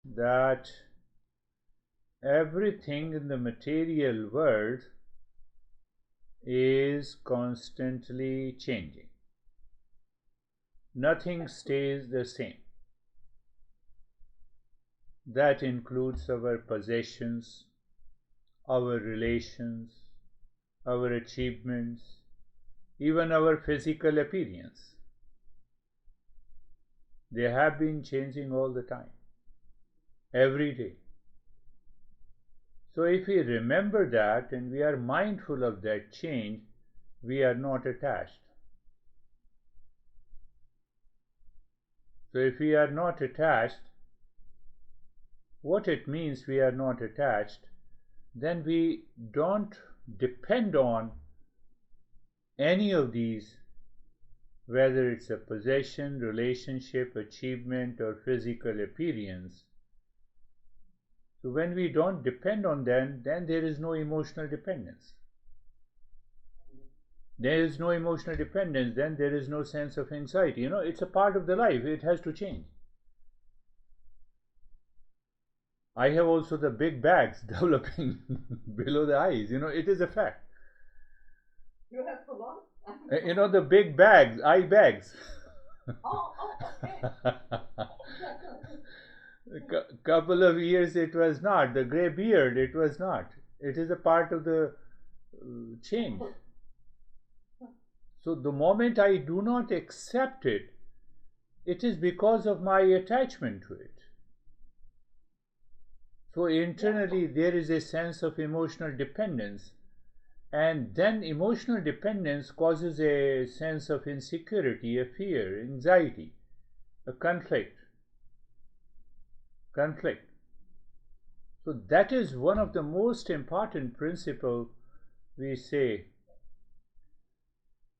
that everything in the material world is constantly changing. Nothing stays the same. That includes our possessions, our relations, our achievements, even our physical appearance. They have been changing all the time, every day. So if we remember that and we are mindful of that change, we are not attached. So if we are not attached, what it means we are not attached, then we don't depend on any of these, whether it's a possession, relationship, achievement, or physical appearance. So when we don't depend on them, then there is no emotional dependence. There is no emotional dependence, then there is no sense of anxiety. It's a part of the life, it has to change. I have also the big bags developing below the eyes. It is a fact. You have the what? The big bags, eye bags. Okay. A couple of years it was not. The grey beard, it was not. It is a part of the change. So the moment I do not accept it, it is because of my attachment to it. So internally there is a sense of emotional dependence, and then emotional dependence causes a sense of insecurity, a fear, anxiety, a conflict. So that is one of the most important principles we say.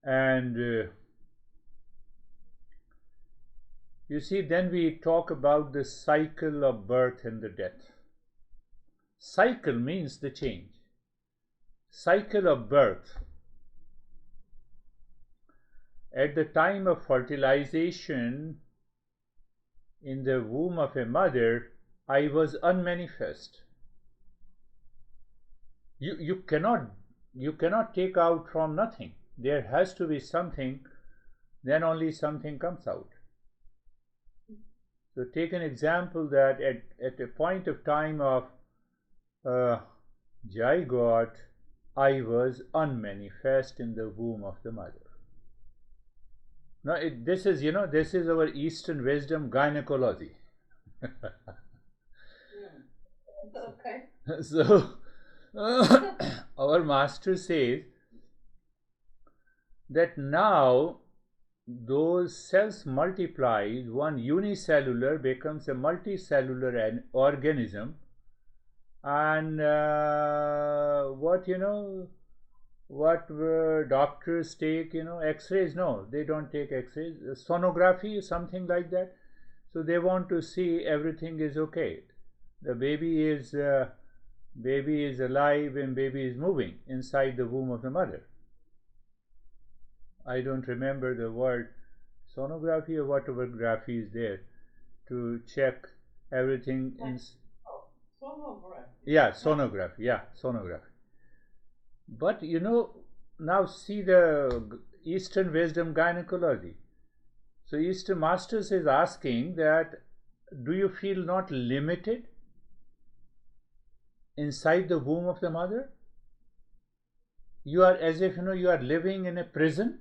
And you see, then we talk about the cycle of birth and the death. Cycle means the change. Cycle of birth. At the time of fertilization in the womb of a mother, I was unmanifest. You cannot take out from nothing. There has to be something, then only something comes out. So take an example that at a point of time of zygote, I was unmanifest in the womb of the mother. Now this is our Eastern wisdom gynecology. Okay. So our master says that now those cells multiply, one unicellular becomes a multicellular organism, and what doctors take, x-rays? No, they don't take x-rays. Sonography, something like that. So they want to see everything is okay. The baby is alive and baby is moving inside the womb of the mother. I don't remember the word, sonography or whatever graphy is there, to check everything in. Sonography. Yeah, sonography. Yeah, sonography. But now see the Eastern wisdom gynecology. So Eastern Masters is asking that, do you feel not limited inside the womb of the mother? You are as if you are living in a prison.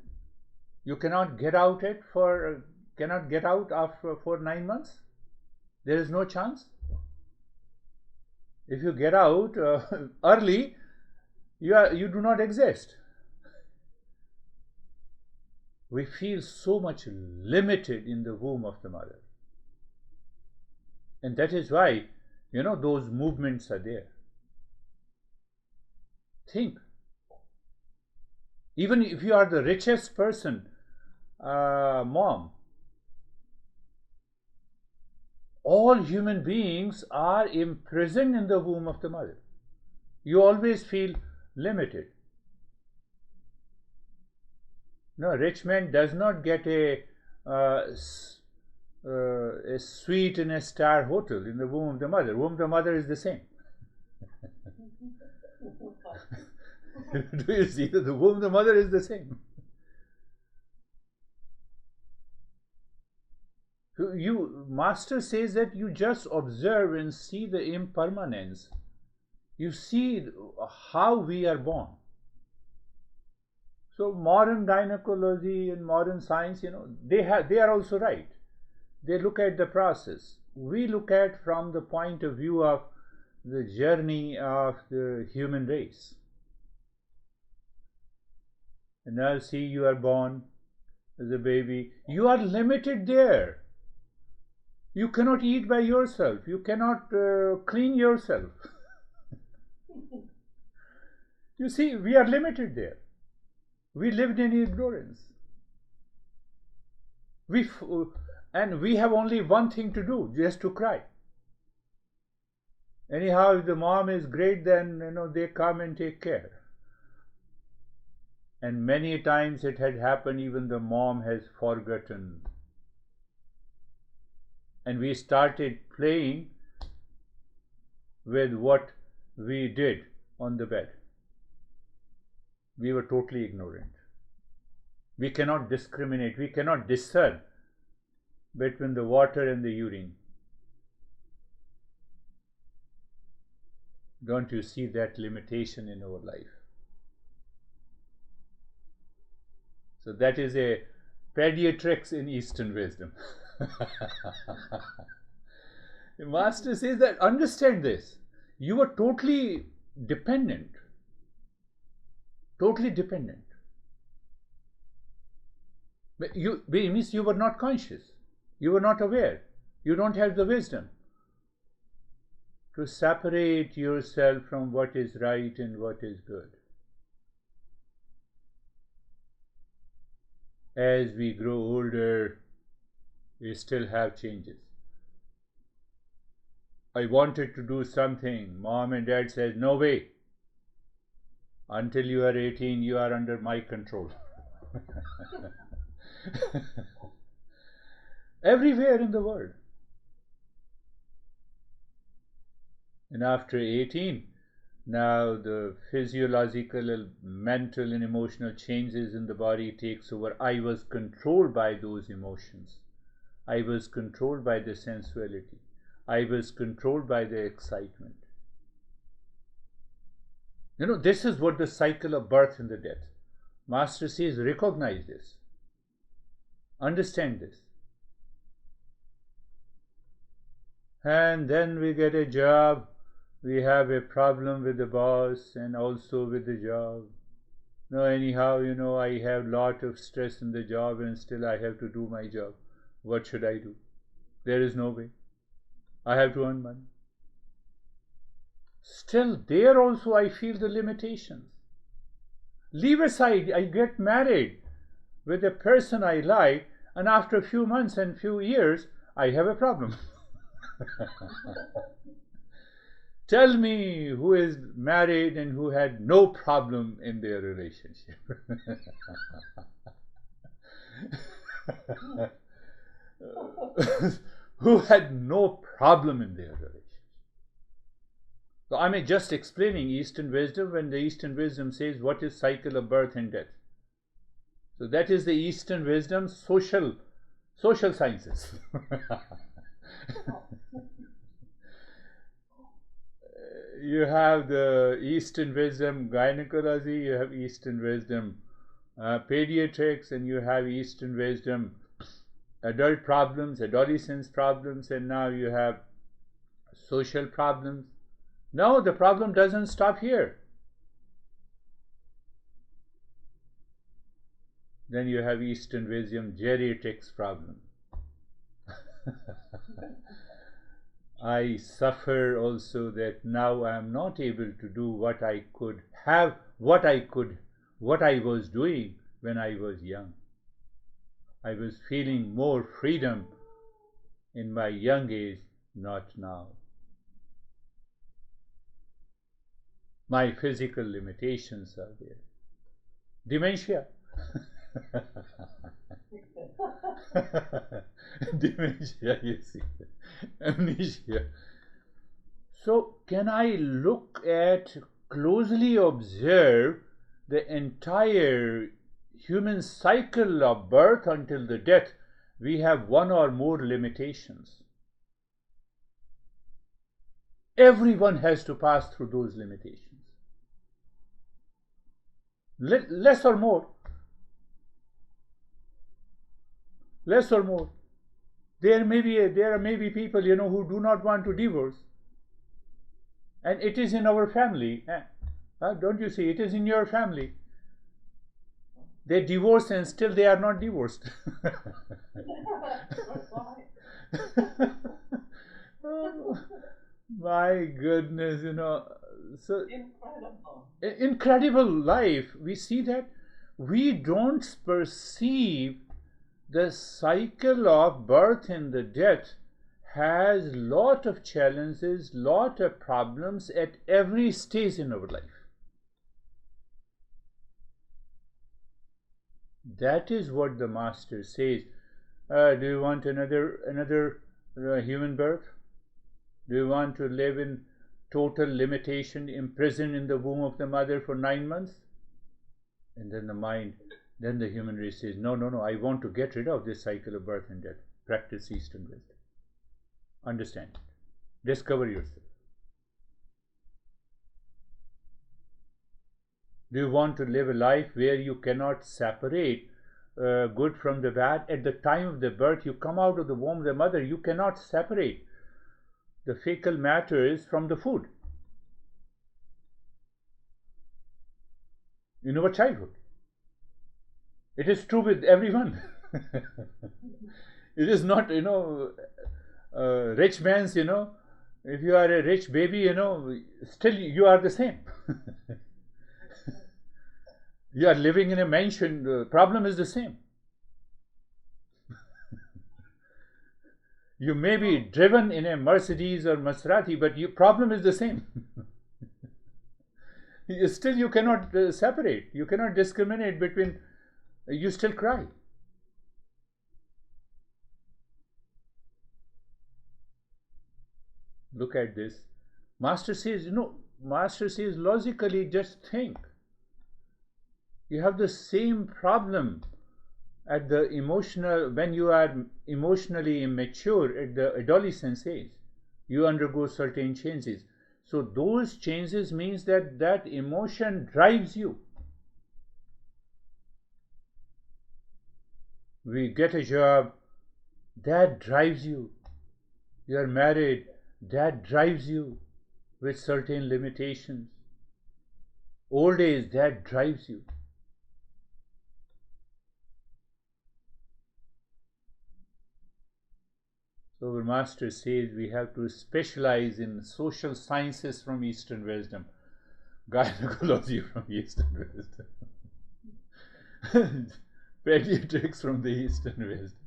You cannot get out for 9 months. There is no chance. If you get out early, you do not exist. We feel so much limited in the womb of the mother, and that is why those movements are there. Think, even if you are the richest person, mom, all human beings are imprisoned in the womb of the mother. You always feel limited. No, rich man does not get a a suite in a star hotel in the womb of the mother. Womb of the mother is the same. Do you see that the womb of the mother is the same? Master says that you just observe and see the impermanence. You see how we are born. So modern gynecology and modern science, they are also right. They look at the process. We look at from the point of view of the journey of the human race. And now see, you are born as a baby. You are limited there. You cannot eat by yourself. You cannot clean yourself. You see, we are limited there. We lived in ignorance. And we have only one thing to do, just to cry. Anyhow, if the mom is great, then they come and take care. And many times it had happened, even the mom has forgotten. And we started playing with what we did on the bed. We were totally ignorant. We cannot discriminate, we cannot discern between the water and the urine. Don't you see that limitation in our life? So that is a pediatrics in Eastern wisdom. The Master says that understand this. You are totally dependent. Totally dependent. It means you were not conscious. You were not aware. You don't have the wisdom to separate yourself from what is right and what is good. As we grow older, we still have changes. I wanted to do something. Mom and dad said, no way. Until you are 18, you are under my control. Everywhere in the world. And after 18, now the physiological, mental and emotional changes in the body takes over. I was controlled by those emotions. I was controlled by the sensuality. I was controlled by the excitement. This is what the cycle of birth and the death. Master says, recognize this. Understand this. And then we get a job. We have a problem with the boss and also with the job. Anyhow, I have lot of stress in the job and still I have to do my job. What should I do? There is no way. I have to earn money. Still, there also I feel the limitations. Leave aside, I get married with a person I like, and after a few months and few years, I have a problem. Tell me who is married and who had no problem in their relationship. Who had no problem in their relationship. So I'm just explaining Eastern wisdom when the Eastern wisdom says what is cycle of birth and death. So that is the Eastern wisdom, social sciences. You have the Eastern wisdom gynecology, you have Eastern wisdom pediatrics, and you have Eastern wisdom adult problems, adolescence problems, and now you have social problems. No, the problem doesn't stop here. Then you have Eastern wisdom geriatrics problem. I suffer also that now I am not able to do what I could have, what I was doing when I was young. I was feeling more freedom in my young age, not now. My physical limitations are there. Dementia. Dementia, you see, amnesia. So, can I look at, closely observe the entire human cycle of birth until the death? We have one or more limitations. Everyone has to pass through those limitations. Less or more. Less or more. There are maybe people, who do not want to divorce. And it is in our family. Don't you see? It is in your family. They divorce and still they are not divorced. Oh, my goodness, so incredible life. We see that we don't perceive the cycle of birth and the death has lot of challenges, lot of problems at every stage in our life. That is what the Master says. Do you want another human birth? Do you want to live in total limitation, imprisoned in the womb of the mother for 9 months? And then the human race says, no, I want to get rid of this cycle of birth and death. Practice Eastern wisdom. Understand it. Discover yourself. Do you want to live a life where you cannot separate good from the bad? At the time of the birth, you come out of the womb of the mother, you cannot separate the fecal matters from the food. In our childhood. It is true with everyone. It is not, rich man's, if you are a rich baby, still you are the same. You are living in a mansion, the problem is the same. You may be driven in a Mercedes or Maserati, but your problem is the same. Still you cannot separate, you cannot discriminate between, you still cry. Look at this. Master says logically, just think. You have the same problem at the emotional, when you are emotionally immature at the adolescence age. You undergo certain changes. So those changes means that emotion drives you. We get a job, that drives you. You are married, that drives you with certain limitations. Old age, that drives you. So our Master says we have to specialize in social sciences from Eastern wisdom, gynecology from Eastern wisdom, pediatrics from the Eastern wisdom.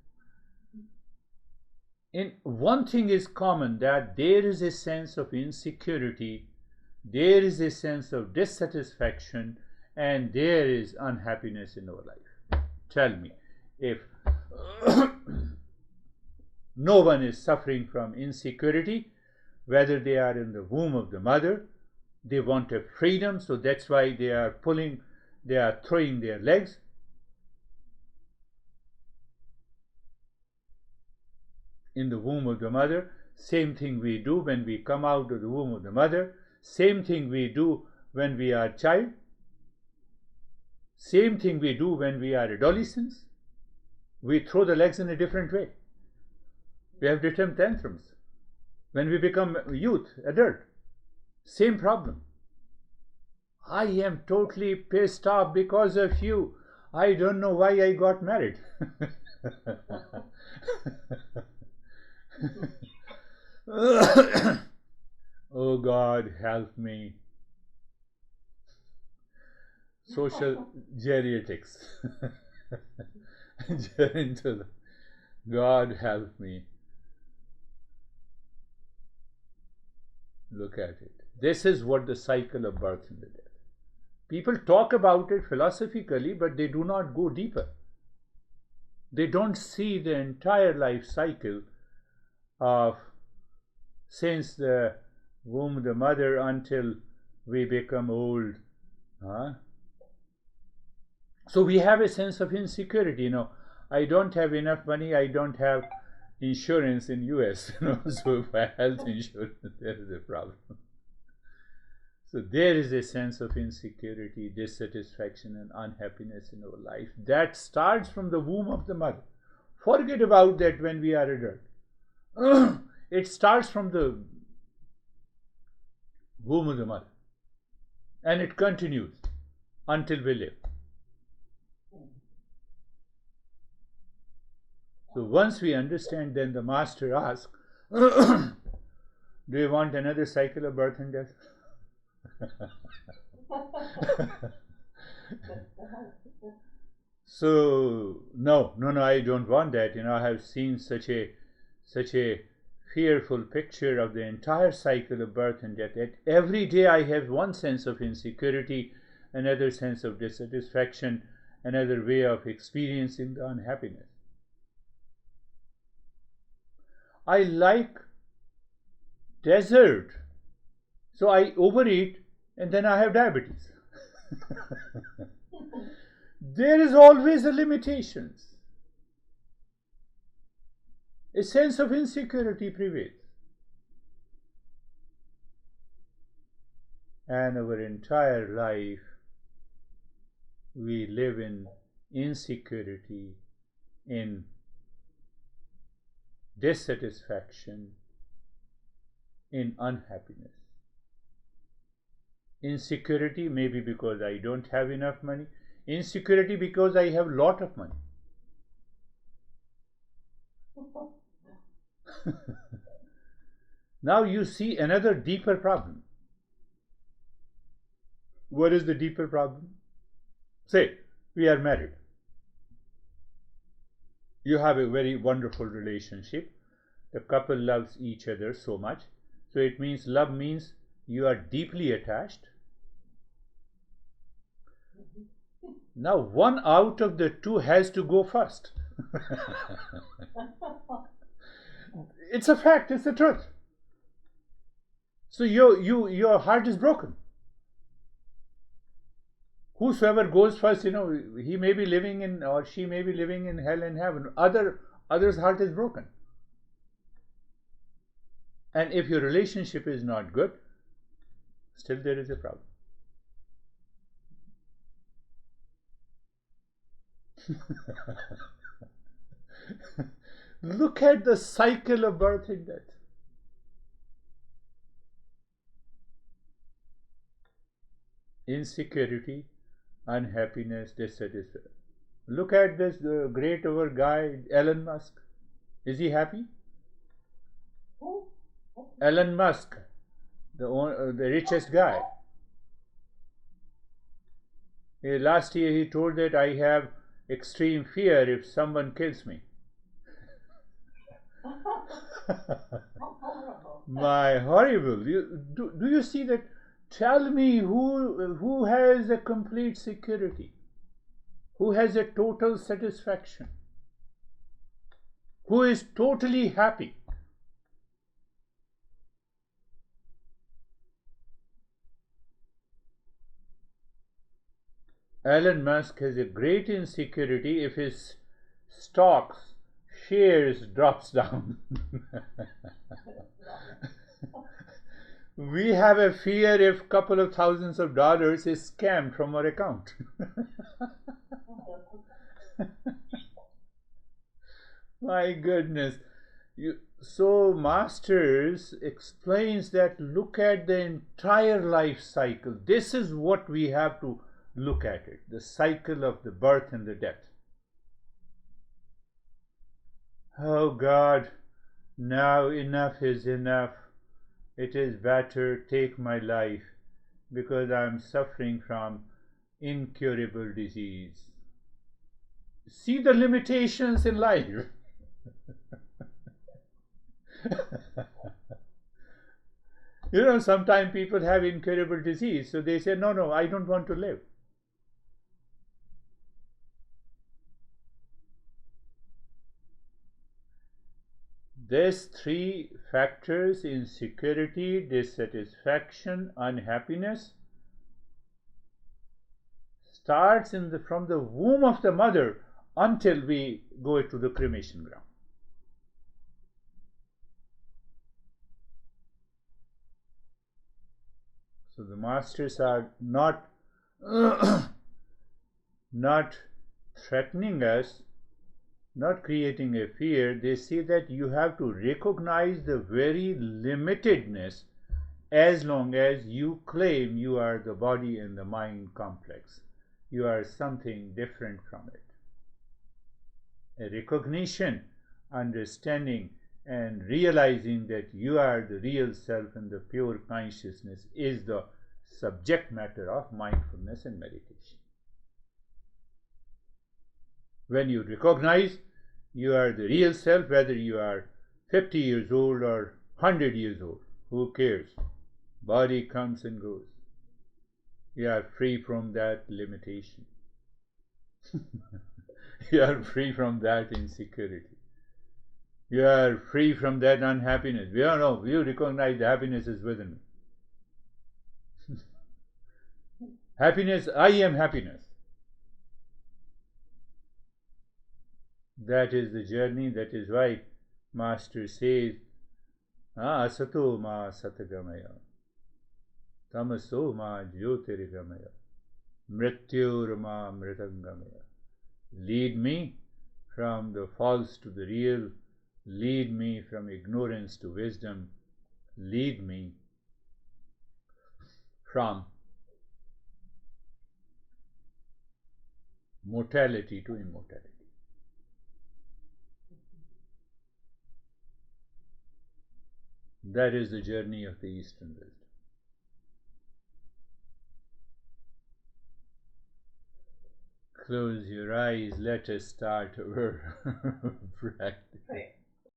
In one thing is common, that there is a sense of insecurity, there is a sense of dissatisfaction, and there is unhappiness in our life. Tell me, if no one is suffering from insecurity, whether they are in the womb of the mother, they want a freedom, so that's why they are throwing their legs. In the womb of the mother, same thing we do when we come out of the womb of the mother, same thing we do when we are child, same thing we do when we are adolescents. We throw the legs in a different way. We have different tantrums. When we become youth, adult, same problem. I am totally pissed off because of you. I don't know why I got married. Oh God, help me. Social geriatrics. God help me. Look at it. This is what the cycle of birth and the death. People talk about it philosophically, but they do not go deeper. They don't see the entire life cycle of since the womb, the mother, until we become old. So we have a sense of insecurity. I don't have enough money. I don't have insurance in US. So if I have health insurance, there is a problem. So there is a sense of insecurity, dissatisfaction, and unhappiness in our life that starts from the womb of the mother. Forget about that when we are adult. It starts from the womb of the mother, and it continues until we live. So once we understand, then the master asks, do you want another cycle of birth and death? So no, I don't want that. I have seen such a fearful picture of the entire cycle of birth and death. That every day I have one sense of insecurity, another sense of dissatisfaction, another way of experiencing the unhappiness. I like dessert, so I overeat and then I have diabetes. There is always a limitations. A sense of insecurity prevails. And our entire life we live in insecurity, in dissatisfaction, in unhappiness. Insecurity maybe because I don't have enough money. Insecurity because I have lot of money. Now you see another deeper problem. What is the deeper problem? Say, we are married. You have a very wonderful relationship. The couple loves each other so much. So it means love means you are deeply attached. Now one out of the two has to go first. It's a fact, it's the truth. So your heart is broken. Whosoever goes first, he may be living in, or she may be living in hell and heaven. Other's heart is broken. And if your relationship is not good, still there is a problem. Look at the cycle of birth and death. Insecurity, unhappiness, dissatisfaction. Look at this great over guy, Elon Musk. Is he happy? Who? Elon Musk, the richest guy. Last year he told that I have extreme fear if someone kills me. My horrible. Do you see that? Tell me who has a complete security, who has a total satisfaction, who is totally happy. Elon Musk has a great insecurity if his stocks, shares drops down. We have a fear if couple of thousands of dollars is scammed from our account. My goodness. So Masters explains that look at the entire life cycle. This is what we have to look at it. The cycle of the birth and the death. Oh God, now enough is enough. It is better take my life because I am suffering from incurable disease. See the limitations in life. Sometimes people have incurable disease, so they say, no, I don't want to live. These three factors, insecurity, dissatisfaction, unhappiness, starts from the womb of the mother until we go to the cremation ground. So the masters are not not threatening us, not creating a fear. They say that you have to recognize the very limitedness as long as you claim you are the body and the mind complex. You are something different from it. A recognition, understanding, and realizing that you are the real self and the pure consciousness is the subject matter of mindfulness and meditation. When you recognize you are the real self, whether you are 50 years old or 100 years old, who cares? Body comes and goes. You are free from that limitation. You are free from that insecurity. You are free from that unhappiness. We don't know. You recognize the happiness is within me. Happiness, I am happiness. That is the journey. That is why Master says, asato ma satagamaya, tamaso ma jyotirgamaya, mrityur ma mritangamaya. Lead me from the false to the real. Lead me from ignorance to wisdom. Lead me from mortality to immortality. That is the journey of the Eastern wisdom. Close your eyes. Let us start our practice.